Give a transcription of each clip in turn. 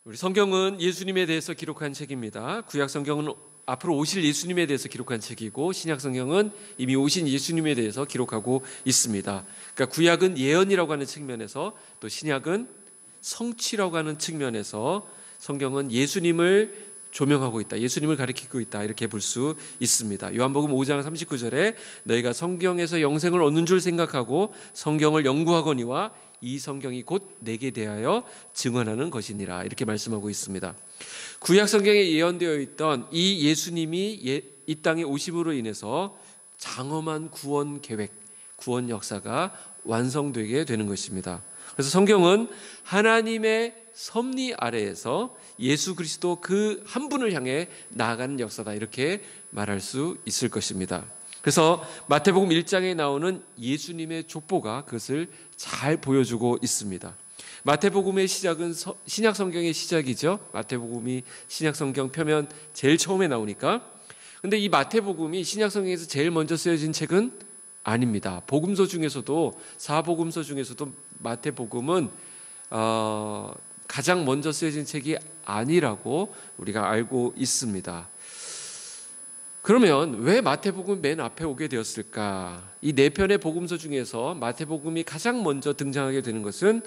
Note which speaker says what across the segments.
Speaker 1: 우리 성경은 예수님에 대해서 기록한 책입니다. 구약 성경은 앞으로 오실 예수님에 대해서 기록한 책이고, 신약 성경은 이미 오신 예수님에 대해서 기록하고 있습니다. 그러니까 구약은 예언이라고 하는 측면에서, 또 신약은 성취라고 하는 측면에서 성경은 예수님을 조명하고 있다, 예수님을 가리키고 있다, 이렇게 볼 수 있습니다. 요한복음 5장 39절에 너희가 성경에서 영생을 얻는 줄 생각하고 성경을 연구하거니와 이 성경이 곧 내게 대하여 증언하는 것이니라, 이렇게 말씀하고 있습니다. 구약 성경에 예언되어 있던 이 예수님이 이 땅에 오심으로 인해서 장엄한 구원 계획, 구원 역사가 완성되게 되는 것입니다. 그래서 성경은 하나님의 섭리 아래에서 예수 그리스도 그 한 분을 향해 나아가는 역사다, 이렇게 말할 수 있을 것입니다. 그래서 마태복음 1장에 나오는 예수님의 족보가 그것을 잘 보여주고 있습니다. 마태복음의 시작은 신약 성경의 시작이죠. 마태복음이 신약 성경 표면 제일 처음에 나오니까. 근데 이 마태복음이 신약 성경에서 제일 먼저 쓰여진 책은 아닙니다. 복음서 중에서도, 사복음서 중에서도 마태복음은 가장 먼저 쓰여진 책이 아니라고 우리가 알고 있습니다. 그러면 왜 마태복음이 맨 앞에 오게 되었을까? 이 네 편의 복음서 중에서 마태복음이 가장 먼저 등장하게 되는 것은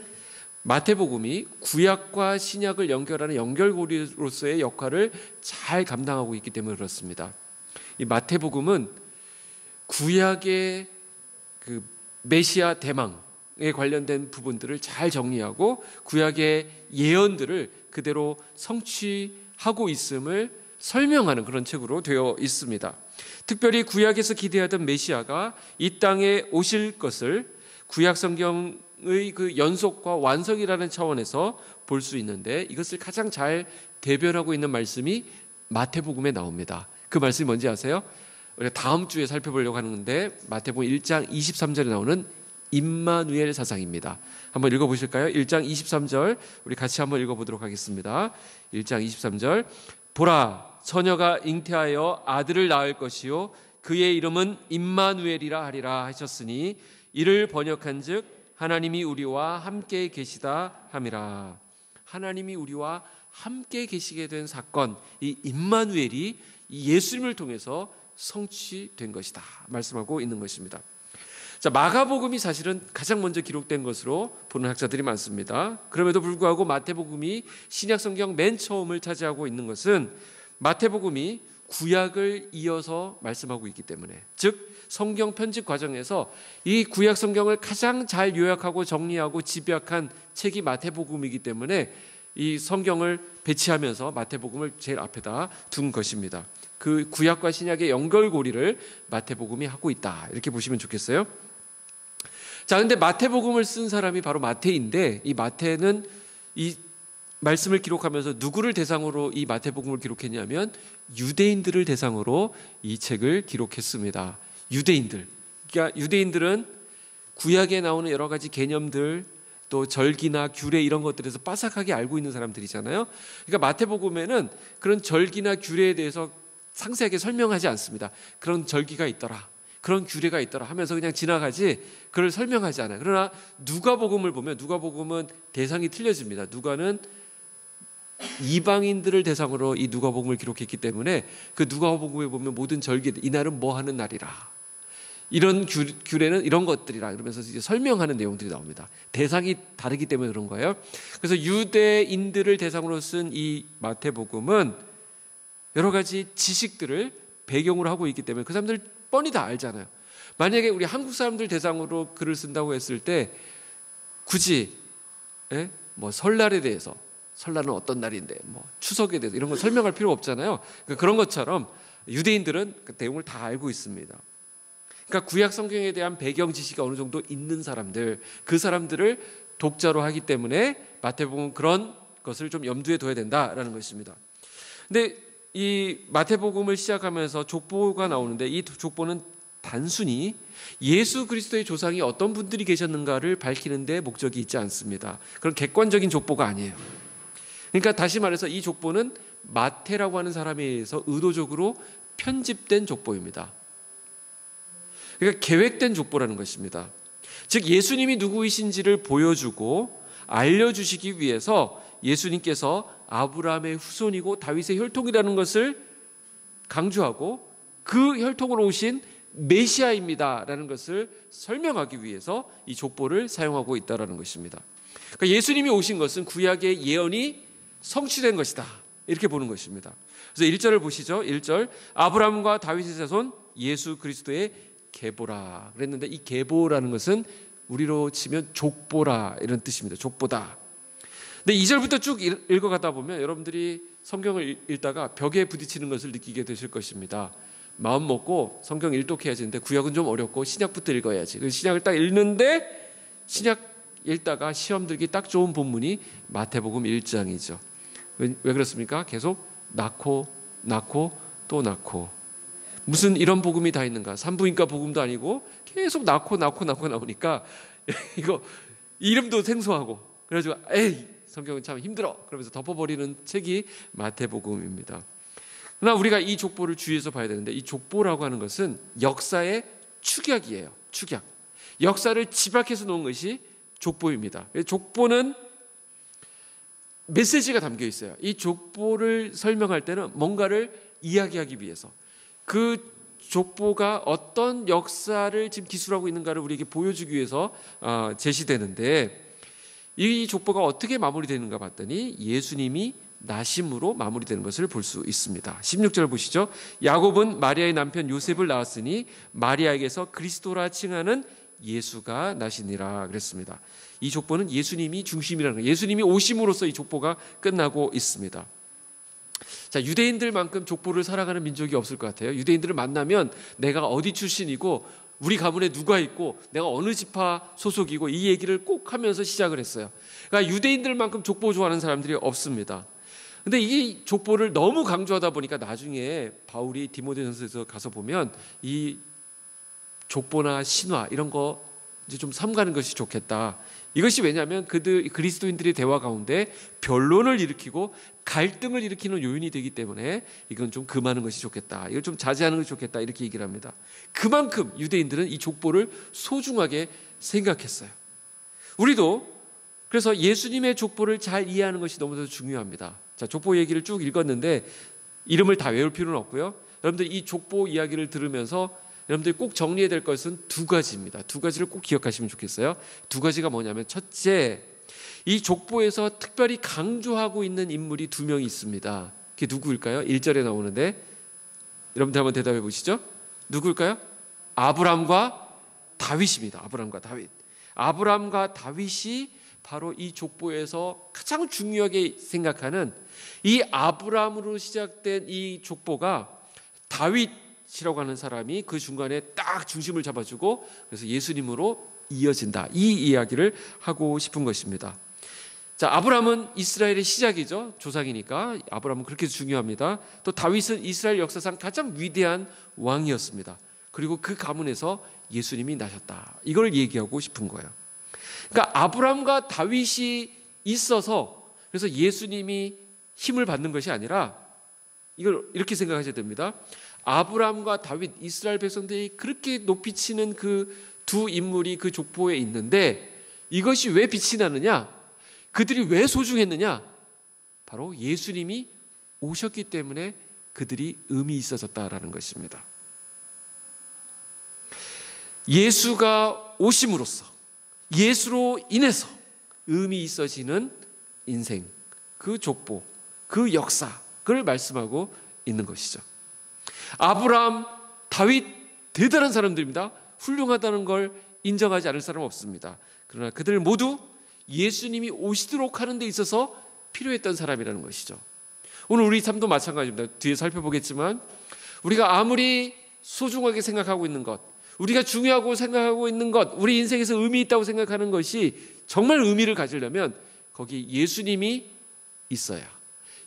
Speaker 1: 마태복음이 구약과 신약을 연결하는 연결고리로서의 역할을 잘 감당하고 있기 때문에 그렇습니다. 이 마태복음은 구약의 그 메시아 대망에 관련된 부분들을 잘 정리하고 구약의 예언들을 그대로 성취하고 있음을 설명하는 그런 책으로 되어 있습니다. 특별히 구약에서 기대하던 메시아가 이 땅에 오실 것을 구약 성경의 그 연속과 완성이라는 차원에서 볼 수 있는데, 이것을 가장 잘 대변하고 있는 말씀이 마태복음에 나옵니다. 그 말씀이 뭔지 아세요? 우리가 다음 주에 살펴보려고 하는데, 마태복음 1장 23절에 나오는 임마누엘 사상입니다. 한번 읽어보실까요? 1장 23절 우리 같이 한번 읽어보도록 하겠습니다. 1장 23절, 보라, 처녀가 잉태하여 아들을 낳을 것이요 그의 이름은 임마누엘이라 하리라 하셨으니 이를 번역한즉 하나님이 우리와 함께 계시다 함이라. 하나님이 우리와 함께 계시게 된 사건, 이 임마누엘이 예수님을 통해서 성취된 것이다 말씀하고 있는 것입니다. 자, 마가복음이 사실은 가장 먼저 기록된 것으로 보는 학자들이 많습니다. 그럼에도 불구하고 마태복음이 신약 성경 맨 처음을 차지하고 있는 것은 마태복음이 구약을 이어서 말씀하고 있기 때문에, 즉 성경 편집 과정에서 이 구약 성경을 가장 잘 요약하고 정리하고 집약한 책이 마태복음이기 때문에 이 성경을 배치하면서 마태복음을 제일 앞에다 둔 것입니다. 그 구약과 신약의 연결고리를 마태복음이 하고 있다, 이렇게 보시면 좋겠어요. 자, 근데 마태복음을 쓴 사람이 바로 마태인데, 이 마태는 이 말씀을 기록하면서 누구를 대상으로 이 마태복음을 기록했냐면 유대인들을 대상으로 이 책을 기록했습니다. 유대인들. 그러니까 유대인들은 구약에 나오는 여러 가지 개념들, 또 절기나 규례 이런 것들에서 빠삭하게 알고 있는 사람들이잖아요. 그러니까 마태복음에는 그런 절기나 규례에 대해서 상세하게 설명하지 않습니다. 그런 절기가 있더라, 그런 규례가 있더라 하면서 그냥 지나가지 그걸 설명하지 않아요. 그러나 누가복음을 보면 누가복음은 대상이 틀려집니다. 누가는 이방인들을 대상으로 이 누가복음을 기록했기 때문에 그 누가복음에 보면 모든 절기들, 이날은 뭐 하는 날이라, 이런 규례는 이런 것들이라 이러면서 이제 설명하는 내용들이 나옵니다. 대상이 다르기 때문에 그런 거예요. 그래서 유대인들을 대상으로 쓴 이 마태복음은 여러 가지 지식들을 배경으로 하고 있기 때문에 그 사람들 뻔히 다 알잖아요. 만약에 우리 한국 사람들 대상으로 글을 쓴다고 했을 때 굳이 뭐 설날에 대해서, 설날은 어떤 날인데, 뭐 추석에 대해서 이런 거 설명할 필요가 없잖아요. 그러니까 그런 것처럼 유대인들은 그 내용을 다 알고 있습니다. 그러니까 구약 성경에 대한 배경 지식이 어느 정도 있는 사람들, 그 사람들을 독자로 하기 때문에 마태복음은 그런 것을 좀 염두에 둬야 된다라는 것입니다. 근데 이 마태복음을 시작하면서 족보가 나오는데, 이 족보는 단순히 예수 그리스도의 조상이 어떤 분들이 계셨는가를 밝히는 데 목적이 있지 않습니다. 그런 객관적인 족보가 아니에요. 그러니까 다시 말해서 이 족보는 마태라고 하는 사람에 의해서 의도적으로 편집된 족보입니다. 그러니까 계획된 족보라는 것입니다. 즉 예수님이 누구이신지를 보여주고 알려주시기 위해서 예수님께서 아브라함의 후손이고 다윗의 혈통이라는 것을 강조하고 그 혈통으로 오신 메시아입니다라는 것을 설명하기 위해서 이 족보를 사용하고 있다는 것입니다. 그러니까 예수님이 오신 것은 구약의 예언이 성취된 것이다, 이렇게 보는 것입니다. 그래서 1절을 보시죠. 1절, 아브라함과 다윗의 자손 예수 그리스도의 계보라 그랬는데, 이 계보라는 것은 우리로 치면 족보라 이런 뜻입니다. 족보다. 근데 2절부터 쭉 읽어가다 보면 여러분들이 성경을 읽다가 벽에 부딪히는 것을 느끼게 되실 것입니다. 마음 먹고 성경 일독해야지 하는데 구약은 좀 어렵고 신약부터 읽어야지. 그래서 신약을 딱 읽는데 신약 읽다가 시험 들기 딱 좋은 본문이 마태복음 1장이죠. 왜 그렇습니까? 계속 낳고 또 낳고. 무슨 이런 복음이 다 있는가? 산부인과 복음도 아니고 계속 낳고 나오니까 이거 이름도 생소하고, 그래가지고 에이 성경은 참 힘들어 그러면서 덮어버리는 책이 마태복음입니다. 그러나 우리가 이 족보를 주의해서 봐야 되는데, 이 족보라고 하는 것은 역사의 축약이에요. 축약. 역사를 집약해서 놓은 것이 족보입니다. 족보는 메시지가 담겨 있어요. 이 족보를 설명할 때는 뭔가를 이야기하기 위해서, 그 족보가 어떤 역사를 지금 기술하고 있는가를 우리에게 보여주기 위해서 제시되는데, 이 족보가 어떻게 마무리되는가 봤더니 예수님이 나심으로 마무리되는 것을 볼 수 있습니다. 16절 보시죠. 야곱은 마리아의 남편 요셉을 낳았으니 마리아에게서 그리스도라 칭하는 예수가 나시니라 그랬습니다. 이 족보는 예수님이 중심이라는 거예요. 예수님이 오심으로써 이 족보가 끝나고 있습니다. 자, 유대인들만큼 족보를 살아가는 민족이 없을 것 같아요. 유대인들을 만나면 내가 어디 출신이고 우리 가문에 누가 있고 내가 어느 지파 소속이고 이 얘기를 꼭 하면서 시작을 했어요. 그러니까 유대인들만큼 족보 좋아하는 사람들이 없습니다. 근데 이 족보를 너무 강조하다 보니까 나중에 바울이 디모데전서에서 가서 보면 이 족보나 신화 이런 거 이제 좀 삼가는 것이 좋겠다. 이것이 왜냐하면 그리스도인들의 대화 가운데 변론을 일으키고 갈등을 일으키는 요인이 되기 때문에 이건 좀 금하는 것이 좋겠다. 이걸 좀 자제하는 것이 좋겠다. 이렇게 얘기를 합니다. 그만큼 유대인들은 이 족보를 소중하게 생각했어요. 우리도 그래서 예수님의 족보를 잘 이해하는 것이 너무나도 중요합니다. 자, 족보 얘기를 쭉 읽었는데 이름을 다 외울 필요는 없고요. 여러분들 이 족보 이야기를 들으면서 여러분들이 꼭 정리해야 될 것은 두 가지입니다. 두 가지를 꼭 기억하시면 좋겠어요. 두 가지가 뭐냐면, 첫째, 이 족보에서 특별히 강조하고 있는 인물이 두 명이 있습니다. 그게 누구일까요? 1절에 나오는데 여러분들 한번 대답해 보시죠. 누구일까요? 아브람과 다윗입니다. 아브람과 다윗. 아브람과 다윗이 바로 이 족보에서 가장 중요하게 생각하는, 이 아브람으로 시작된 이 족보가 다윗이라고 하는 사람이 그 중간에 딱 중심을 잡아주고 그래서 예수님으로 이어진다. 이 이야기를 하고 싶은 것입니다. 자, 아브람은 이스라엘의 시작이죠. 조상이니까 아브람은 그렇게 중요합니다. 또 다윗은 이스라엘 역사상 가장 위대한 왕이었습니다. 그리고 그 가문에서 예수님이 나셨다. 이걸 얘기하고 싶은 거예요. 그러니까 아브람과 다윗이 있어서 그래서 예수님이 힘을 받는 것이 아니라, 이걸 이렇게 생각하셔야 됩니다. 아브람과 다윗, 이스라엘 백성들이 그렇게 높이 치는 그 두 인물이 그 족보에 있는데 이것이 왜 빛이 나느냐? 그들이 왜 소중했느냐? 바로 예수님이 오셨기 때문에 그들이 의미 있어졌다라는 것입니다. 예수가 오심으로써, 예수로 인해서 의미 있어지는 인생, 그 족보, 그 역사, 그걸 말씀하고 있는 것이죠. 아브라함, 다윗 대단한 사람들입니다. 훌륭하다는 걸 인정하지 않을 사람은 없습니다. 그러나 그들 모두 예수님이 오시도록 하는 데 있어서 필요했던 사람이라는 것이죠. 오늘 우리 삶도 마찬가지입니다. 뒤에 살펴보겠지만 우리가 아무리 소중하게 생각하고 있는 것, 우리가 중요하고 생각하고 있는 것, 우리 인생에서 의미 있다고 생각하는 것이 정말 의미를 가지려면 거기 예수님이 있어야,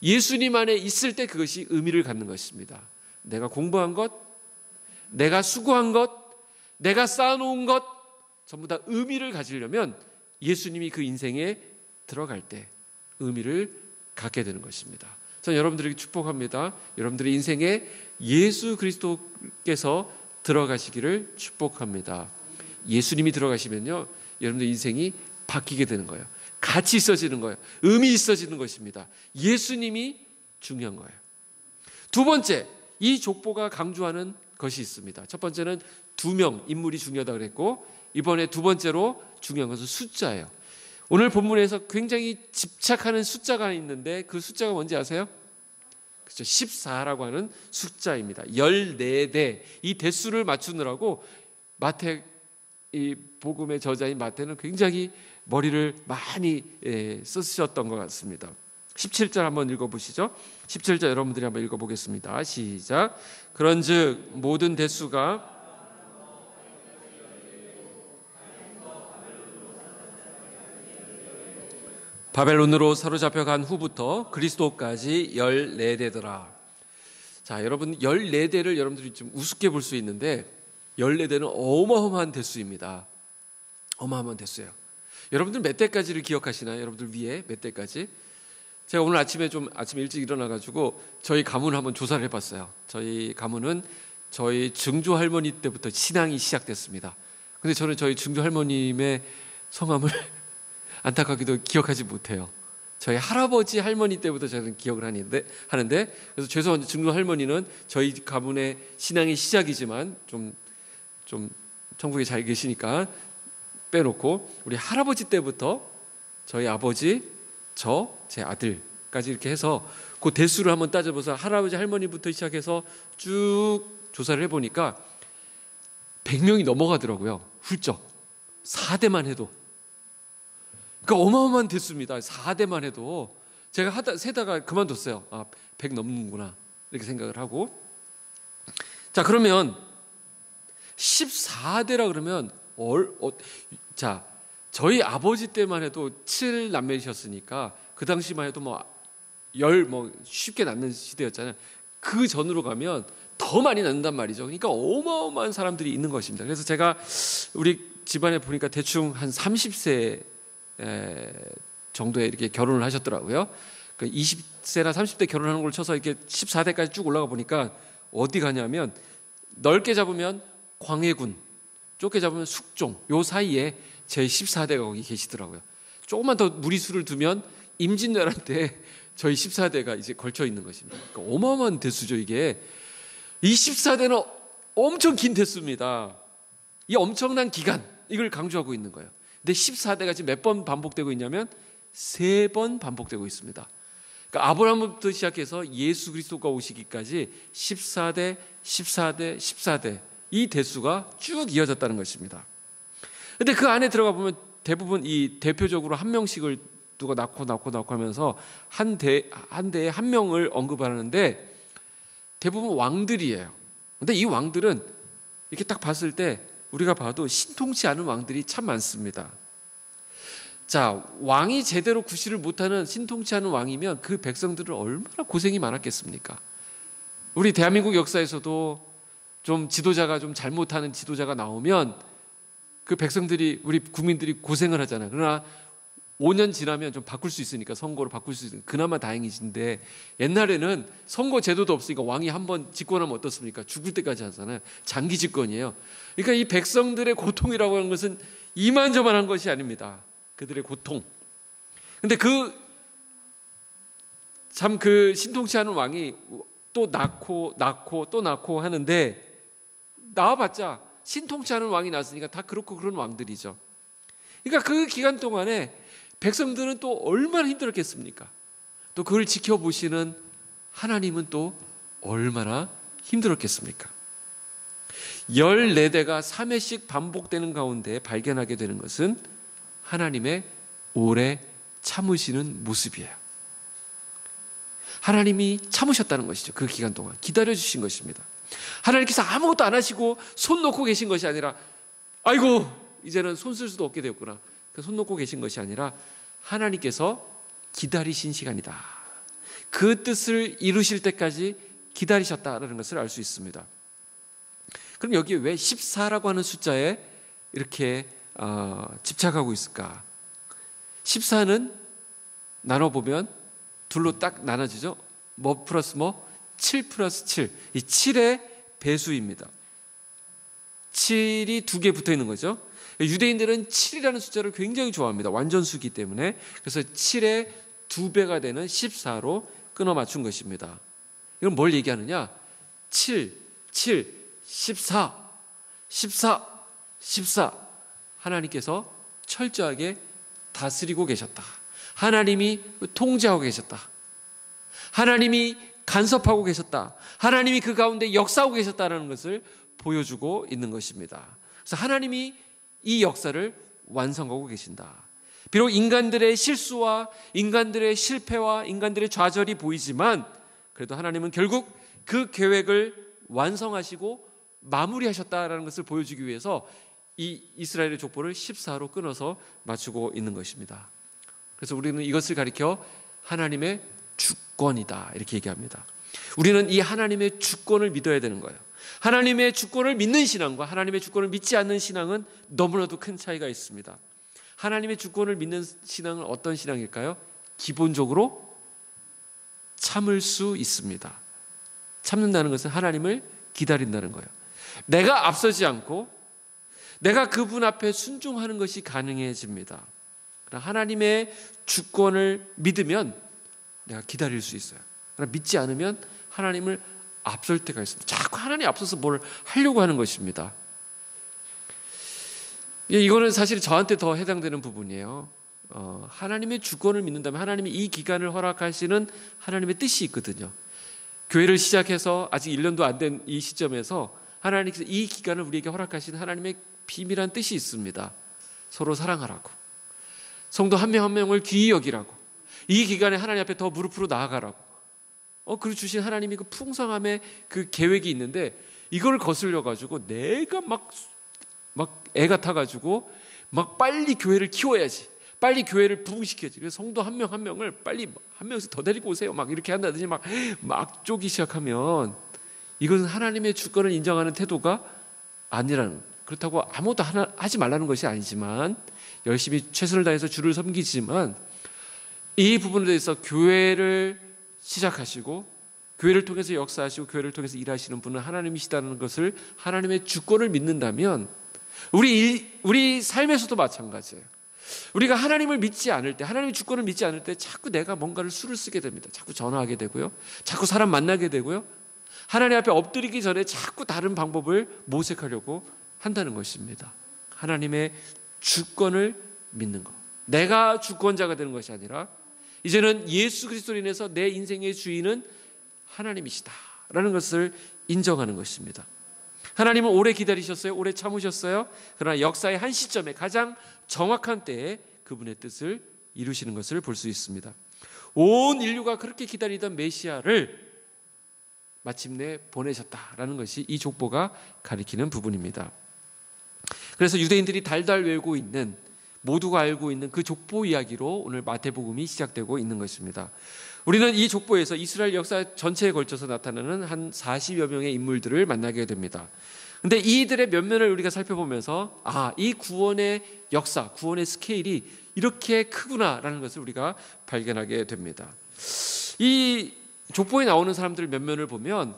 Speaker 1: 예수님 안에 있을 때 그것이 의미를 갖는 것입니다. 내가 공부한 것, 내가 수고한 것, 내가 쌓아놓은 것 전부 다 의미를 가지려면 예수님이 그 인생에 들어갈 때 의미를 갖게 되는 것입니다. 저는 여러분들에게 축복합니다. 여러분들의 인생에 예수 그리스도께서 들어가시기를 축복합니다. 예수님이 들어가시면요, 여러분들 인생이 바뀌게 되는 거예요. 가치 있어지는 거예요. 의미 있어지는 것입니다. 예수님이 중요한 거예요. 두 번째, 이 족보가 강조하는 것이 있습니다. 첫 번째는 2명 인물이 중요하다고 그랬고, 이번에 두 번째로 중요한 것은 숫자예요. 오늘 본문에서 굉장히 집착하는 숫자가 있는데 그 숫자가 뭔지 아세요? 그렇죠. 14라고 하는 숫자입니다. 14대. 이 대수를 맞추느라고 마태, 이 복음의 저자인 마태는 굉장히 머리를 많이 쓰셨던 것 같습니다. 17절 한번 읽어보시죠. 17절 여러분들이 한번 읽어보겠습니다. 시작. 그런즉 모든 대수가 바벨론으로 사로잡혀 간 후부터 그리스도까지 14대더라. 자, 여러분 14대를 여러분들이 좀 우습게 볼 수 있는데 14대는 어마어마한 대수입니다. 어마어마한 대수예요. 여러분들 몇 대까지를 기억하시나요? 여러분들 위에 몇 대까지? 제가 오늘 아침에 아침 일찍 일어나가지고 저희 가문을 한번 조사를 해봤어요. 저희 가문은 저희 증조 할머니 때부터 신앙이 시작됐습니다. 근데 저는 저희 증조 할머님의 성함을 안타깝게도 기억하지 못해요. 저희 할아버지 할머니 때부터 저는 기억을 하는데 그래서 죄송한데 증조 할머니는 저희 가문의 신앙의 시작이지만 좀 천국에 잘 계시니까 빼놓고 우리 할아버지 때부터 저희 아버지, 제 아들까지 이렇게 해서 그 대수를 한번 따져보서 할아버지 할머니부터 시작해서 쭉 조사를 해보니까 100명이 넘어가더라고요. 훌쩍 4대만 해도. 그러니까 어마어마한 대수입니다. 4대만 해도. 제가 세다가 그만뒀어요. 100 넘는구나 이렇게 생각을 하고. 자, 그러면 14대라 그러면 자, 저희 아버지 때만 해도 7남매셨으니까 그 당시만 해도 쉽게 낳는 시대였잖아요. 그 전으로 가면 더 많이 낳는단 말이죠. 그러니까 어마어마한 사람들이 있는 것입니다. 그래서 제가 우리 집안에 보니까 대충 한 30세 정도에 이렇게 결혼을 하셨더라고요. 20세나 30대 결혼하는 걸 쳐서 이렇게 14대까지 쭉 올라가 보니까 어디 가냐면 넓게 잡으면 광해군, 좁게 잡으면 숙종, 요 사이에 제 14대가 거기 계시더라고요. 조금만 더 무리수를 두면 임진왜란 때 저희 14대가 이제 걸쳐 있는 것입니다. 그러니까 어마어마한 대수죠, 이게. 이 14대는 엄청 긴 대수입니다. 이 엄청난 기간, 이걸 강조하고 있는 거예요. 근데 14대가 지금 몇 번 반복되고 있냐면 3번 반복되고 있습니다. 그러니까 아브라함부터 시작해서 예수 그리스도가 오시기까지 14대, 14대, 14대 이 대수가 쭉 이어졌다는 것입니다. 근데 그 안에 들어가 보면 대부분 이 대표적으로 한 명씩을 누가 낳고 하면서 한 대에 한 명을 언급하는데 대부분 왕들이에요. 근데 이 왕들은 이렇게 딱 봤을 때 우리가 봐도 신통치 않은 왕들이 참 많습니다. 자, 왕이 제대로 구실을 못하는 신통치 않은 왕이면 그 백성들은 얼마나 고생이 많았겠습니까? 우리 대한민국 역사에서도 좀 지도자가 좀 잘못하는 지도자가 나오면 그 백성들이, 우리 국민들이 고생을 하잖아요. 그러나 5년 지나면 좀 바꿀 수 있으니까, 선거로 바꿀 수 있으니까 그나마 다행이신데, 옛날에는 선거 제도도 없으니까 왕이 한번 집권하면 어떻습니까? 죽을 때까지 하잖아요. 장기 집권이에요. 그러니까 이 백성들의 고통이라고 하는 것은 이만저만한 것이 아닙니다. 그들의 고통. 근데 그 신통치 않은 왕이 또 낳고 또 낳고 하는데, 낳아봤자 신통치 않은 왕이 낳았으니까 다 그렇고 그런 왕들이죠. 그러니까 그 기간 동안에 백성들은 또 얼마나 힘들었겠습니까? 또 그걸 지켜보시는 하나님은 또 얼마나 힘들었겠습니까? 14대가 3회씩 반복되는 가운데 발견하게 되는 것은 하나님의 오래 참으시는 모습이에요. 하나님이 참으셨다는 것이죠. 그 기간 동안 기다려주신 것입니다. 하나님께서 아무것도 안 하시고 손 놓고 계신 것이 아니라, 아이고 이제는 손 쓸 수도 없게 되었구나, 손 놓고 계신 것이 아니라 하나님께서 기다리신 시간이다. 그 뜻을 이루실 때까지 기다리셨다라는 것을 알 수 있습니다. 그럼 여기에 왜 14라고 하는 숫자에 이렇게 집착하고 있을까? 14는 나눠보면 둘로 딱 나눠지죠. 뭐 플러스 뭐? 7 플러스 7. 이 7의 배수입니다. 7이 2개 붙어 있는 거죠. 유대인들은 7이라는 숫자를 굉장히 좋아합니다. 완전수기 때문에. 그래서 7의 2배가 되는 14로 끊어 맞춘 것입니다. 이건 뭘 얘기하느냐? 7, 14, 14, 14. 하나님께서 철저하게 다스리고 계셨다. 하나님이 통제하고 계셨다. 하나님이 간섭하고 계셨다. 하나님이 그 가운데 역사하고 계셨다는 것을 보여주고 있는 것입니다. 그래서 하나님이 이 역사를 완성하고 계신다. 비록 인간들의 실수와 인간들의 실패와 인간들의 좌절이 보이지만 그래도 하나님은 결국 그 계획을 완성하시고 마무리하셨다라는 것을 보여주기 위해서 이 이스라엘의 족보를 14로 끊어서 맞추고 있는 것입니다. 그래서 우리는 이것을 가리켜 하나님의 주권이다 이렇게 얘기합니다. 우리는 이 하나님의 주권을 믿어야 되는 거예요. 하나님의 주권을 믿는 신앙과 하나님의 주권을 믿지 않는 신앙은 너무나도 큰 차이가 있습니다. 하나님의 주권을 믿는 신앙은 어떤 신앙일까요? 기본적으로 참을 수 있습니다. 참는다는 것은 하나님을 기다린다는 거예요. 내가 앞서지 않고 내가 그분 앞에 순종하는 것이 가능해집니다. 하나님의 주권을 믿으면 내가 기다릴 수 있어요. 그러나 믿지 않으면 하나님을 앞설 때가 있습니다. 자꾸 하나님 앞서서 뭘 하려고 하는 것입니다. 이거는 사실 저한테 더 해당되는 부분이에요. 하나님의 주권을 믿는다면 하나님이 이 기간을 허락하시는 하나님의 뜻이 있거든요. 교회를 시작해서 아직 1년도 안 된 이 시점에서 하나님께서 이 기간을 우리에게 허락하신 하나님의 비밀한 뜻이 있습니다. 서로 사랑하라고, 성도 한 명 한 명을 귀히 여기라고, 이 기간에 하나님 앞에 더 무릎으로 나아가라고. 그리고 주신 하나님이 그 풍성함의 그 계획이 있는데 이걸 거슬려 가지고 내가 막 애 같아가지고 막 빨리 교회를 키워야지, 빨리 교회를 부흥시켜야지. 그래서 성도 한 명 한 명을 빨리 한 명씩 더 데리고 오세요. 막 이렇게 한다든지 막 쪼기 시작하면 이것은 하나님의 주권을 인정하는 태도가 아니라는. 그렇다고 아무것도 하지 말라는 것이 아니지만 열심히 최선을 다해서 주를 섬기지만 이 부분에 대해서 교회를 시작하시고 교회를 통해서 역사하시고 교회를 통해서 일하시는 분은 하나님이시다는 것을, 하나님의 주권을 믿는다면 우리 삶에서도 마찬가지예요. 우리가 하나님을 믿지 않을 때, 하나님의 주권을 믿지 않을 때 자꾸 내가 뭔가를 수를 쓰게 됩니다. 자꾸 전화하게 되고요, 자꾸 사람 만나게 되고요, 하나님 앞에 엎드리기 전에 자꾸 다른 방법을 모색하려고 한다는 것입니다. 하나님의 주권을 믿는 것, 내가 주권자가 되는 것이 아니라 이제는 예수 그리스도로 인해서 내 인생의 주인은 하나님이시다라는 것을 인정하는 것입니다. 하나님은 오래 기다리셨어요. 오래 참으셨어요. 그러나 역사의 한 시점에 가장 정확한 때에 그분의 뜻을 이루시는 것을 볼 수 있습니다. 온 인류가 그렇게 기다리던 메시아를 마침내 보내셨다라는 것이 이 족보가 가리키는 부분입니다. 그래서 유대인들이 달달 외우고 있는, 모두가 알고 있는 그 족보 이야기로 오늘 마태복음이 시작되고 있는 것입니다. 우리는 이 족보에서 이스라엘 역사 전체에 걸쳐서 나타나는 한 40여 명의 인물들을 만나게 됩니다. 그런데 이들의 면면을 우리가 살펴보면서 이 구원의 역사, 구원의 스케일이 이렇게 크구나라는 것을 우리가 발견하게 됩니다. 이 족보에 나오는 사람들 면면을 보면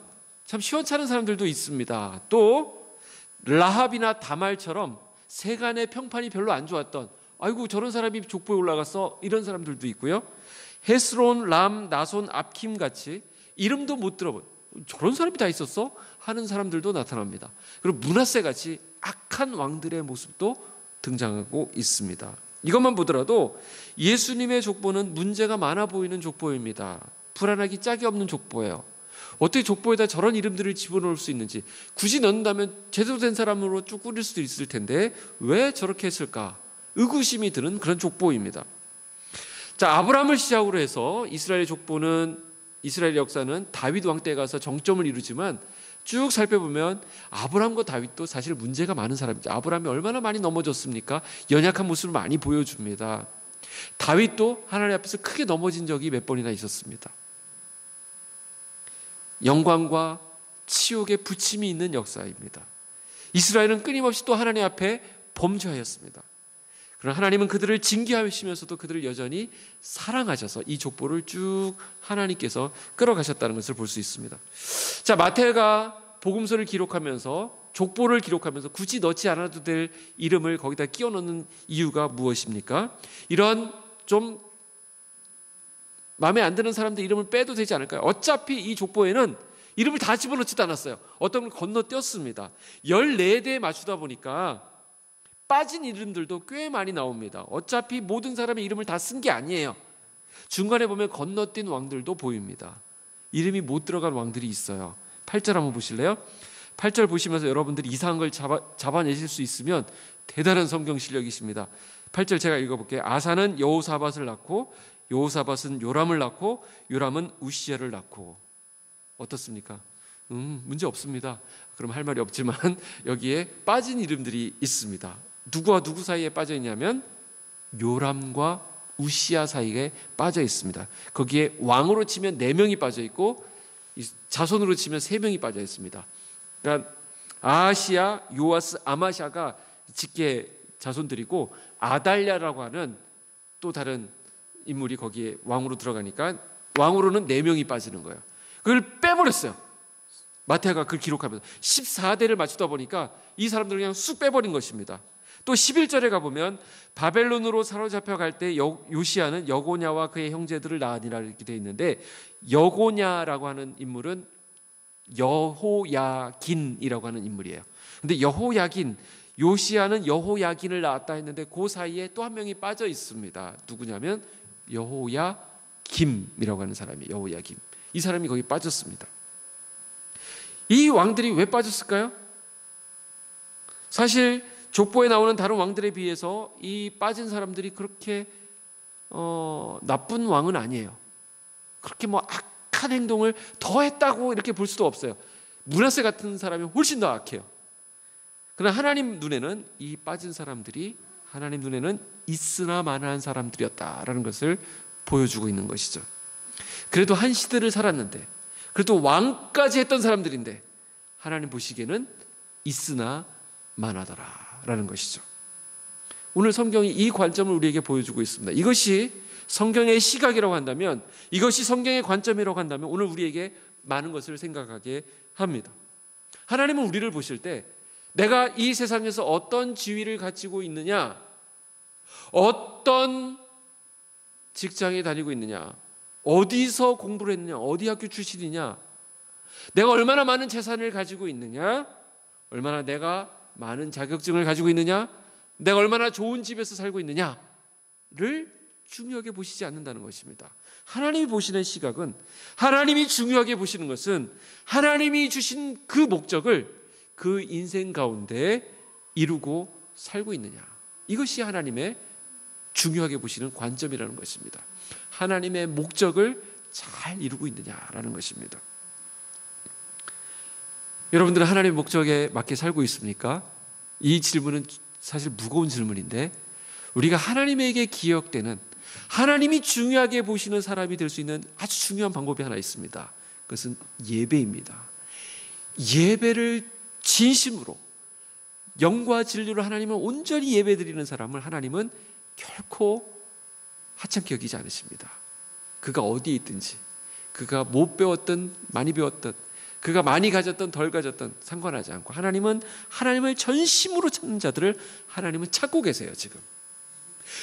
Speaker 1: 참 시원찮은 사람들도 있습니다. 또 라합이나 다말처럼 세간의 평판이 별로 안 좋았던, 아이고 저런 사람이 족보에 올라갔어, 이런 사람들도 있고요. 헤스론, 람, 나손, 압킴 같이 이름도 못 들어본, 저런 사람이 다 있었어? 하는 사람들도 나타납니다. 그리고 므낫세 같이 악한 왕들의 모습도 등장하고 있습니다. 이것만 보더라도 예수님의 족보는 문제가 많아 보이는 족보입니다. 불안하기 짝이 없는 족보예요. 어떻게 족보에다 저런 이름들을 집어넣을 수 있는지, 굳이 넣는다면 제대로 된 사람으로 쭉 꾸릴 수도 있을 텐데 왜 저렇게 했을까? 의구심이 드는 그런 족보입니다. 자, 아브라함을 시작으로 해서 이스라엘의 족보는, 이스라엘 역사는 다윗 왕 때 가서 정점을 이루지만 쭉 살펴보면 아브라함과 다윗도 사실 문제가 많은 사람이죠. 아브라함이 얼마나 많이 넘어졌습니까? 연약한 모습을 많이 보여줍니다. 다윗도 하나님 앞에서 크게 넘어진 적이 몇 번이나 있었습니다. 영광과 치욕의 부침이 있는 역사입니다. 이스라엘은 끊임없이 또 하나님 앞에 범죄하였습니다. 그러나 하나님은 그들을 징계하시면서도 그들을 여전히 사랑하셔서 이 족보를 쭉 하나님께서 끌어가셨다는 것을 볼 수 있습니다. 자, 마태가 복음서를 기록하면서 족보를 기록하면서 굳이 넣지 않아도 될 이름을 거기다 끼워 넣는 이유가 무엇입니까? 이런 좀 마음에 안 드는 사람들 이름을 빼도 되지 않을까요? 어차피 이 족보에는 이름을 다 집어넣지도 않았어요. 어떤 걸 건너뛰었습니다. 14대에 맞추다 보니까 빠진 이름들도 꽤 많이 나옵니다. 어차피 모든 사람의 이름을 다 쓴 게 아니에요. 중간에 보면 건너뛴 왕들도 보입니다. 이름이 못 들어간 왕들이 있어요. 8절 한번 보실래요? 8절 보시면서 여러분들이 이상한 걸 잡아내실 수 있으면 대단한 성경 실력이십니다. 8절 제가 읽어볼게요. 아사는 여호사밧을 낳고 여호사밧은 요람을 낳고 요람은 우시야를 낳고. 어떻습니까? 문제 없습니다. 그럼 할 말이 없지만 여기에 빠진 이름들이 있습니다. 누구와 누구 사이에 빠져 있냐면 요람과 우시야 사이에 빠져 있습니다. 거기에 왕으로 치면 4명이 빠져 있고 자손으로 치면 3명이 빠져 있습니다. 그러니까 아하시야, 요아스, 아마샤가 직계 자손들이고 아달랴라고 하는 또 다른 인물이 거기에 왕으로 들어가니까 왕으로는 4명이 빠지는 거예요. 그걸 빼버렸어요. 마태가 그걸 기록하면서 14대를 맞추다 보니까 이 사람들을 그냥 쑥 빼버린 것입니다. 또 11절에 가보면 바벨론으로 사로잡혀 갈 때 요시야는 여고냐와 그의 형제들을 낳으니라 이렇게 되어 있는데, 여고냐라고 하는 인물은 여호야긴이라고 하는 인물이에요. 근데 여호야긴, 요시야는 여호야긴을 낳았다 했는데 그 사이에 또 한 명이 빠져 있습니다. 누구냐면 여호야김이라고 하는 사람이에요. 여호야김. 이 사람이 거기 빠졌습니다. 이 왕들이 왜 빠졌을까요? 사실 족보에 나오는 다른 왕들에 비해서 이 빠진 사람들이 그렇게 나쁜 왕은 아니에요. 그렇게 뭐 악한 행동을 더 했다고 이렇게 볼 수도 없어요. 므낫세 같은 사람이 훨씬 더 악해요. 그러나 하나님 눈에는 이 빠진 사람들이 하나님 눈에는 있으나 마나한 사람들이었다라는 것을 보여주고 있는 것이죠. 그래도 한 시대를 살았는데, 그래도 왕까지 했던 사람들인데 하나님 보시기에는 있으나 마나더라라는 것이죠. 오늘 성경이 이 관점을 우리에게 보여주고 있습니다. 이것이 성경의 시각이라고 한다면, 이것이 성경의 관점이라고 한다면 오늘 우리에게 많은 것을 생각하게 합니다. 하나님은 우리를 보실 때 내가 이 세상에서 어떤 지위를 가지고 있느냐, 어떤 직장에 다니고 있느냐, 어디서 공부를 했느냐, 어디 학교 출신이냐, 내가 얼마나 많은 재산을 가지고 있느냐, 얼마나 내가 많은 자격증을 가지고 있느냐, 내가 얼마나 좋은 집에서 살고 있느냐를 중요하게 보시지 않는다는 것입니다. 하나님이 보시는 시각은, 하나님이 중요하게 보시는 것은 하나님이 주신 그 목적을 그 인생 가운데 이루고 살고 있느냐, 이것이 하나님의 중요하게 보시는 관점이라는 것입니다. 하나님의 목적을 잘 이루고 있느냐라는 것입니다. 여러분들은 하나님의 목적에 맞게 살고 있습니까? 이 질문은 사실 무거운 질문인데, 우리가 하나님에게 기억되는, 하나님이 중요하게 보시는 사람이 될 수 있는 아주 중요한 방법이 하나 있습니다. 그것은 예배입니다. 예배를 진심으로, 영과 진리로 하나님을 온전히 예배드리는 사람을 하나님은 결코 하찮게 여기지 않으십니다. 그가 어디에 있든지, 그가 못 배웠든 많이 배웠든, 그가 많이 가졌든 덜 가졌든 상관하지 않고 하나님은 하나님을 전심으로 찾는 자들을 하나님은 찾고 계세요, 지금.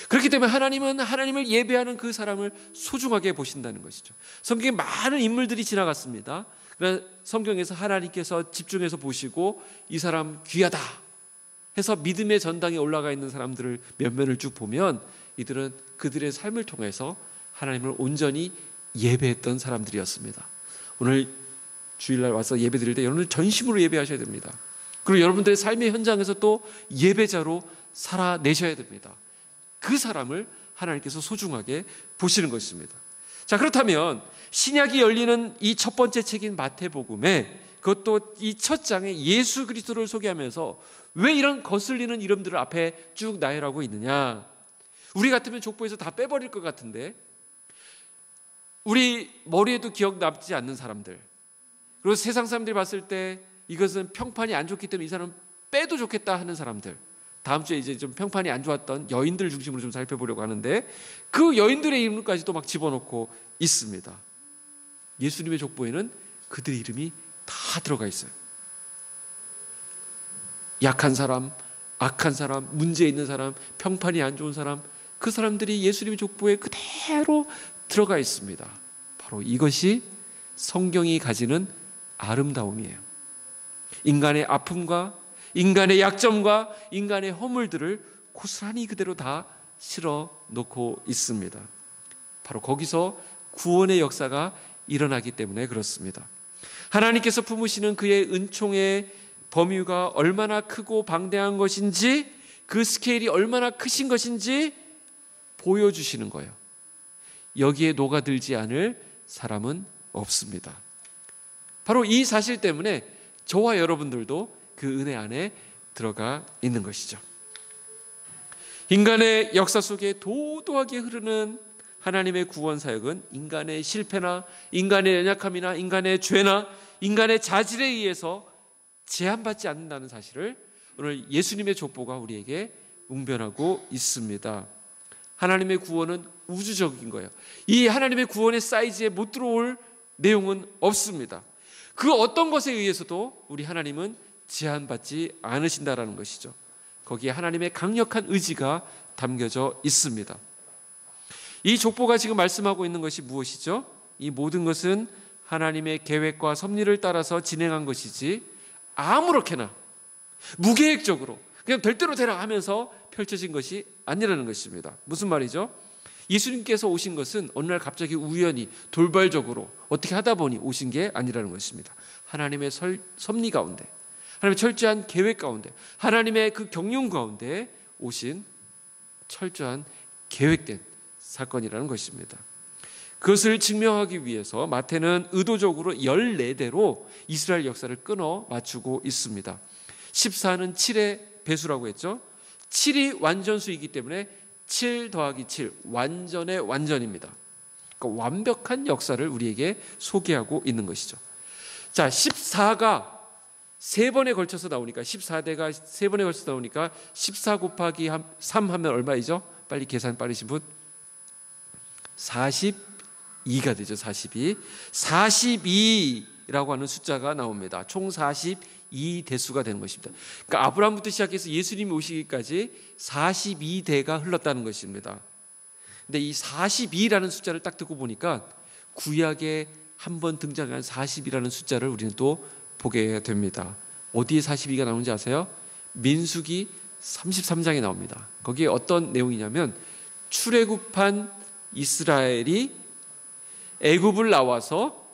Speaker 1: 그렇기 때문에 하나님은 하나님을 예배하는 그 사람을 소중하게 보신다는 것이죠. 성경에 많은 인물들이 지나갔습니다. 그러나 성경에서 하나님께서 집중해서 보시고 이 사람 귀하다 해서 믿음의 전당에 올라가 있는 사람들을 면면을 쭉 보면 이들은 그들의 삶을 통해서 하나님을 온전히 예배했던 사람들이었습니다. 오늘 주일날 와서 예배 드릴 때 여러분 전심으로 예배하셔야 됩니다. 그리고 여러분들의 삶의 현장에서 또 예배자로 살아내셔야 됩니다. 그 사람을 하나님께서 소중하게 보시는 것입니다. 자, 그렇다면 신약이 열리는 이 첫 번째 책인 마태복음에, 그것도 이 첫 장에 예수 그리스도를 소개하면서 왜 이런 거슬리는 이름들을 앞에 쭉 나열하고 있느냐? 우리 같으면 족보에서 다 빼버릴 것 같은데, 우리 머리에도 기억 남지 않는 사람들, 그리고 세상 사람들이 봤을 때 이것은 평판이 안 좋기 때문에 이 사람은 빼도 좋겠다 하는 사람들, 다음 주에 이제 좀 평판이 안 좋았던 여인들 중심으로 좀 살펴보려고 하는데, 그 여인들의 이름까지도 막 집어넣고 있습니다. 예수님의 족보에는 그들의 이름이 다 들어가 있어요. 약한 사람, 악한 사람, 문제 있는 사람, 평판이 안 좋은 사람, 그 사람들이 예수님의 족보에 그대로 들어가 있습니다. 바로 이것이 성경이 가지는 아름다움이에요. 인간의 아픔과 인간의 약점과 인간의 허물들을 고스란히 그대로 다 실어 놓고 있습니다. 바로 거기서 구원의 역사가 일어나기 때문에 그렇습니다. 하나님께서 품으시는 그의 은총의 범위가 얼마나 크고 방대한 것인지, 그 스케일이 얼마나 크신 것인지 보여주시는 거예요. 여기에 녹아들지 않을 사람은 없습니다. 바로 이 사실 때문에 저와 여러분들도 그 은혜 안에 들어가 있는 것이죠. 인간의 역사 속에 도도하게 흐르는 하나님의 구원 사역은 인간의 실패나 인간의 연약함이나 인간의 죄나 인간의 자질에 의해서 제한받지 않는다는 사실을 오늘 예수님의 족보가 우리에게 웅변하고 있습니다. 하나님의 구원은 우주적인 거예요. 이 하나님의 구원의 사이즈에 못 들어올 내용은 없습니다. 그 어떤 것에 의해서도 우리 하나님은 제한받지 않으신다라는 것이죠. 거기에 하나님의 강력한 의지가 담겨져 있습니다. 이 족보가 지금 말씀하고 있는 것이 무엇이죠? 이 모든 것은 하나님의 계획과 섭리를 따라서 진행한 것이지 아무렇게나 무계획적으로 그냥 될 대로 되라 하면서 펼쳐진 것이 아니라는 것입니다. 무슨 말이죠? 예수님께서 오신 것은 어느 날 갑자기 우연히 돌발적으로 어떻게 하다 보니 오신 게 아니라는 것입니다. 하나님의 섭리 가운데, 하나님의 철저한 계획 가운데, 하나님의 그 경륜 가운데 오신 철저한 계획된 사건이라는 것입니다. 그것을 증명하기 위해서 마태는 의도적으로 14대로 이스라엘 역사를 끊어 맞추고 있습니다. 14는 7의 배수라고 했죠. 7이 완전수이기 때문에 7 더하기 7, 완전의 완전입니다. 그러니까 완벽한 역사를 우리에게 소개하고 있는 것이죠. 자, 14가 3번에 걸쳐서 나오니까, 14대가 3번에 걸쳐서 나오니까 14 곱하기 3 하면 얼마이죠? 빨리 계산 빠르신 분. 42가 되죠. 42. 42라고 하는 숫자가 나옵니다. 총 42대수가 되는 것입니다. 그러니까 아브라함부터 시작해서 예수님이 오시기까지 42대가 흘렀다는 것입니다. 근데 이 42라는 숫자를 딱 듣고 보니까 구약에 한 번 등장한 40이라는 숫자를 우리는 또 보게 됩니다. 어디에 42가 나오는지 아세요? 민수기 33장에 나옵니다. 거기에 어떤 내용이냐면 출애굽한 이스라엘이 애굽을 나와서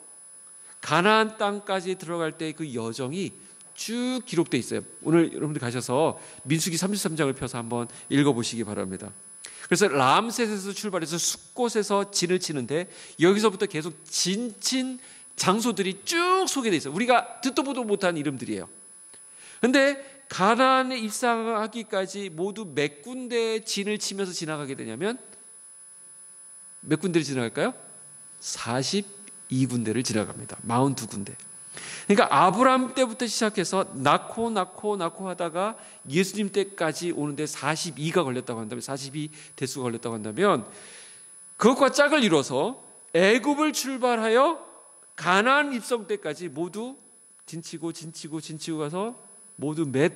Speaker 1: 가나안 땅까지 들어갈 때 그 여정이 쭉 기록되어 있어요. 오늘 여러분들 가셔서 민수기 33장을 펴서 한번 읽어보시기 바랍니다. 그래서 람셋에서 출발해서 숫곳에서 진을 치는데 여기서부터 계속 진친 장소들이 쭉 소개되어 있어요. 우리가 듣도 보도 못한 이름들이에요. 그런데 가나안에 입성하기까지 모두 몇 군데 진을 치면서 지나가게 되냐면 몇 군데를 지나갈까요? 42군데를 지나갑니다. 42군데. 그러니까 아브라함 때부터 시작해서 낳고 하다가 예수님 때까지 오는데 42가 걸렸다고 한다면, 42대수가 걸렸다고 한다면, 그것과 짝을 이뤄서 애굽을 출발하여 가나안 입성 때까지 모두 진치고 가서 모두 몇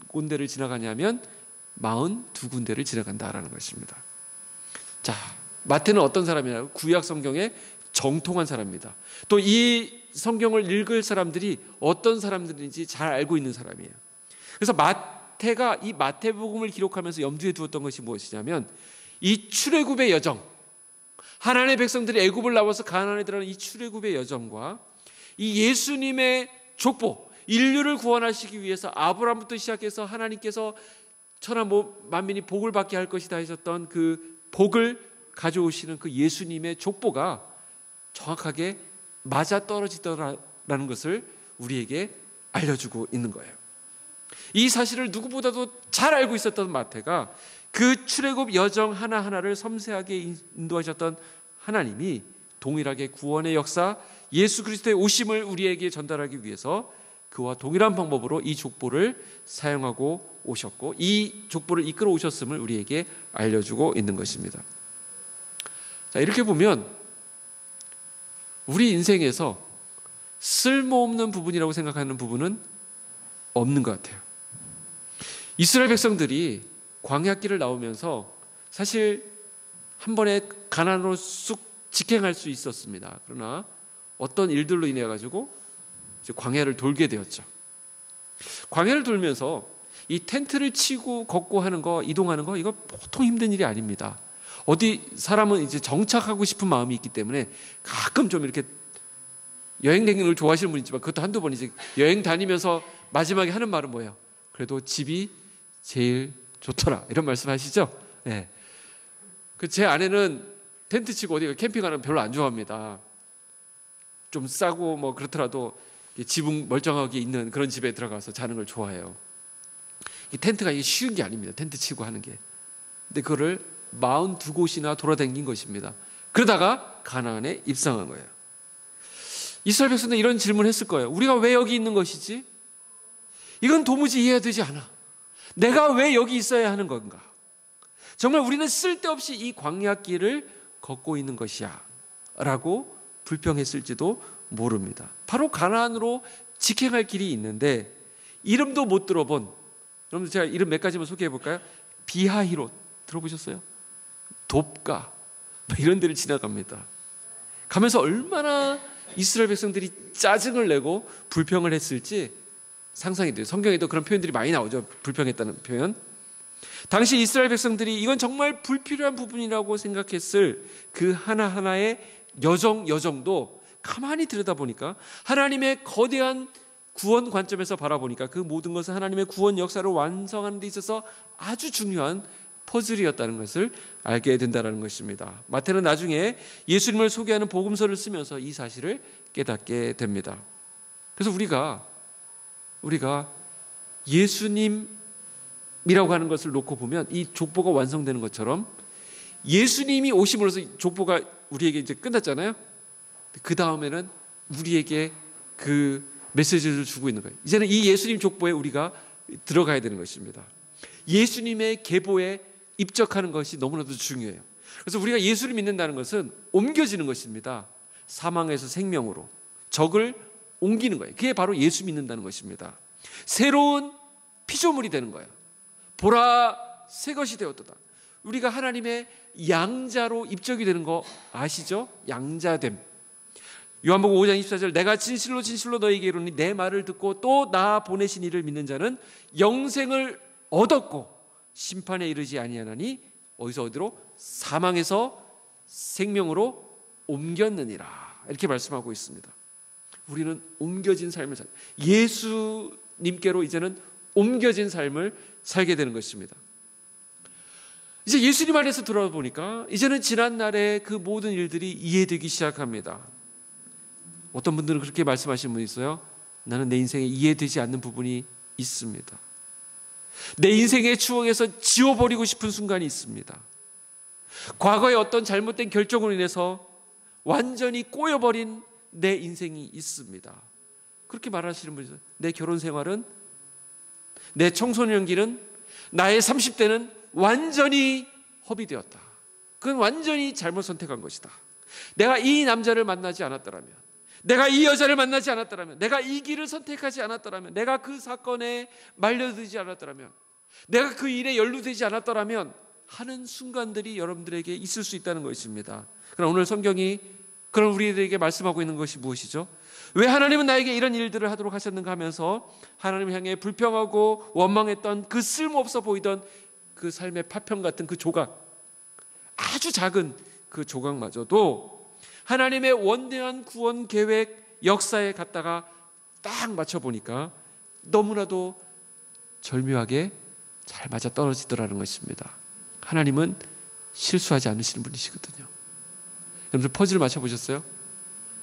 Speaker 1: 군데를 지나가냐면 42군데를 지나간다라는 것입니다. 자, 마태는 어떤 사람이냐고? 구약 성경의 정통한 사람입니다. 또 이 성경을 읽을 사람들이 어떤 사람들인지 잘 알고 있는 사람이에요. 그래서 마태가 이 마태복음을 기록하면서 염두에 두었던 것이 무엇이냐면 이 출애굽의 여정, 하나님의 백성들이 애굽을 나와서 가나안에 들어가는 이 출애굽의 여정과 이 예수님의 족보, 인류를 구원하시기 위해서 아브라함부터 시작해서 하나님께서 천하 만민이 복을 받게 할 것이다 하셨던 그 복을 가져오시는 그 예수님의 족보가 정확하게 맞아떨어지더라라는 것을 우리에게 알려주고 있는 거예요. 이 사실을 누구보다도 잘 알고 있었던 마태가 그 출애굽 여정 하나하나를 섬세하게 인도하셨던 하나님이 동일하게 구원의 역사, 예수 그리스도의 오심을 우리에게 전달하기 위해서 그와 동일한 방법으로 이 족보를 사용하고 오셨고 이 족보를 이끌어 오셨음을 우리에게 알려주고 있는 것입니다. 자, 이렇게 보면 우리 인생에서 쓸모없는 부분이라고 생각하는 부분은 없는 것 같아요. 이스라엘 백성들이 광야길을 나오면서 사실 한 번에 가나안으로 쑥 직행할 수 있었습니다. 그러나 어떤 일들로 인해 가지고 이제 광야를 돌게 되었죠. 광야를 돌면서 이 텐트를 치고 걷고 하는 거, 이동하는 거, 이거 보통 힘든 일이 아닙니다. 어디 사람은 이제 정착하고 싶은 마음이 있기 때문에 가끔 좀 이렇게 여행 다니는 걸 좋아하시는 분이 있지만, 그것도 한두 번 이제 여행 다니면서 마지막에 하는 말은 뭐예요? 그래도 집이 제일 좋더라, 이런 말씀 하시죠? 네. 제 아내는 텐트 치고 어디 캠핑하는 거 별로 안 좋아합니다. 좀 싸고 뭐 그렇더라도 지붕 멀쩡하게 있는 그런 집에 들어가서 자는 걸 좋아해요. 이 텐트가 이게 쉬운 게 아닙니다. 텐트 치고 하는 게. 근데 그거를 42곳이나 돌아다닌 것입니다. 그러다가 가나안에 입성한 거예요. 이스라엘 백성들은 이런 질문을 했을 거예요. 우리가 왜 여기 있는 것이지? 이건 도무지 이해되지 않아. 내가 왜 여기 있어야 하는 건가? 정말 우리는 쓸데없이 이 광야길을 걷고 있는 것이야 라고 불평했을지도 모릅니다. 바로 가나안으로 직행할 길이 있는데 이름도 못 들어본, 여러분들 제가 이름 몇 가지만 소개해 볼까요? 비하히롯 들어보셨어요? 돕가 이런 데를 지나갑니다. 가면서 얼마나 이스라엘 백성들이 짜증을 내고 불평을 했을지 상상이 돼요. 성경에도 그런 표현들이 많이 나오죠. 불평했다는 표현. 당시 이스라엘 백성들이 이건 정말 불필요한 부분이라고 생각했을 그 하나하나의 여정도 가만히 들여다보니까 하나님의 거대한 구원 관점에서 바라보니까 그 모든 것은 하나님의 구원 역사를 완성하는 데 있어서 아주 중요한 퍼즐이었다는 것을 알게 된다는 것입니다. 마태는 나중에 예수님을 소개하는 복음서를 쓰면서 이 사실을 깨닫게 됩니다. 그래서 우리가 예수님이라고 하는 것을 놓고 보면 이 족보가 완성되는 것처럼 예수님이 오심으로써 족보가 우리에게 이제 끝났잖아요. 그 다음에는 우리에게 그 메시지를 주고 있는 거예요. 이제는 이 예수님 족보에 우리가 들어가야 되는 것입니다. 예수님의 계보에 입적하는 것이 너무나도 중요해요. 그래서 우리가 예수를 믿는다는 것은 옮겨지는 것입니다. 사망에서 생명으로 적을 옮기는 거예요. 그게 바로 예수 믿는다는 것입니다. 새로운 피조물이 되는 거예요. 보라, 새 것이 되었도다. 우리가 하나님의 양자로 입적이 되는 거 아시죠? 양자됨. 요한복음 5장 24절, 내가 진실로 진실로 너희에게 이르노니 내 말을 듣고 또 나 보내신 이를 믿는 자는 영생을 얻었고 심판에 이르지 아니하나니 어디서 어디로? 사망에서 생명으로 옮겼느니라. 이렇게 말씀하고 있습니다. 우리는 옮겨진 삶을 살, 예수님께로 이제는 옮겨진 삶을 살게 되는 것입니다. 이제 예수님 안에서 돌아보니까 이제는 지난날의 그 모든 일들이 이해되기 시작합니다. 어떤 분들은 그렇게 말씀하시는 분이 있어요. 나는 내 인생에 이해되지 않는 부분이 있습니다. 내 인생의 추억에서 지워버리고 싶은 순간이 있습니다. 과거의 어떤 잘못된 결정으로 인해서 완전히 꼬여버린 내 인생이 있습니다. 그렇게 말하시는 분이 있어요. 내 결혼 생활은, 내 청소년기는, 나의 30대는 완전히 허비되었다. 그건 완전히 잘못 선택한 것이다. 내가 이 남자를 만나지 않았더라면, 내가 이 여자를 만나지 않았더라면, 내가 이 길을 선택하지 않았더라면, 내가 그 사건에 말려들지 않았더라면, 내가 그 일에 연루되지 않았더라면 하는 순간들이 여러분들에게 있을 수 있다는 것입니다. 그럼 오늘 성경이 그런 우리들에게 말씀하고 있는 것이 무엇이죠? 왜 하나님은 나에게 이런 일들을 하도록 하셨는가 하면서 하나님을 향해 불평하고 원망했던 그 쓸모없어 보이던 그 삶의 파편 같은 그 조각, 아주 작은 그 조각마저도 하나님의 원대한 구원 계획 역사에 갖다가 딱 맞춰보니까 너무나도 절묘하게 잘 맞아 떨어지더라는 것입니다. 하나님은 실수하지 않으시는 분이시거든요. 여러분들 퍼즐을 맞춰보셨어요?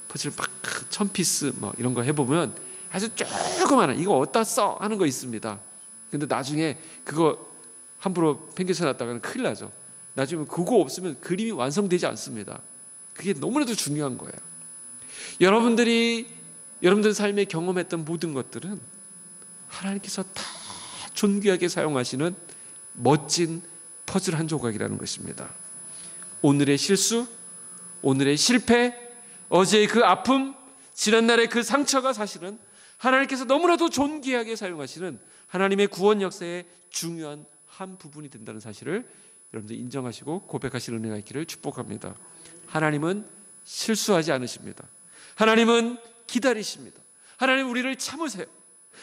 Speaker 1: 퍼즐 막 1000피스 뭐 이런 거 해보면 아주 조그마한, 이거 어디다 써? 하는 거 있습니다. 근데 나중에 그거 함부로 팽개쳐놨다가는 큰일 나죠. 나중에 그거 없으면 그림이 완성되지 않습니다. 그게 너무나도 중요한 거예요. 여러분들 삶에 경험했던 모든 것들은 하나님께서 다 존귀하게 사용하시는 멋진 퍼즐 한 조각이라는 것입니다. 오늘의 실수, 오늘의 실패, 어제의 그 아픔, 지난날의 그 상처가 사실은 하나님께서 너무나도 존귀하게 사용하시는 하나님의 구원 역사의 중요한 한 부분이 된다는 사실을 여러분들 인정하시고 고백하시는 은혜가 있기를 축복합니다. 하나님은 실수하지 않으십니다. 하나님은 기다리십니다. 하나님 우리를 참으세요.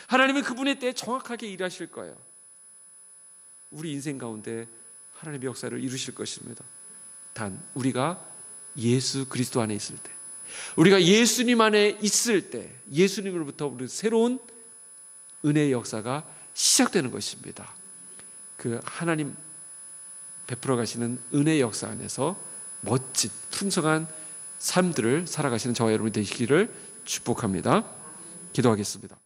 Speaker 1: 하나님은 그분의 때에 정확하게 일하실 거예요. 우리 인생 가운데 하나님의 역사를 이루실 것입니다. 단 우리가 예수 그리스도 안에 있을 때, 우리가 예수님 안에 있을 때 예수님으로부터 우리 새로운 은혜의 역사가 시작되는 것입니다. 그 하나님 베풀어 가시는 은혜의 역사 안에서 멋진 풍성한 삶들을 살아가시는 저와 여러분이 되시기를 축복합니다. 기도하겠습니다.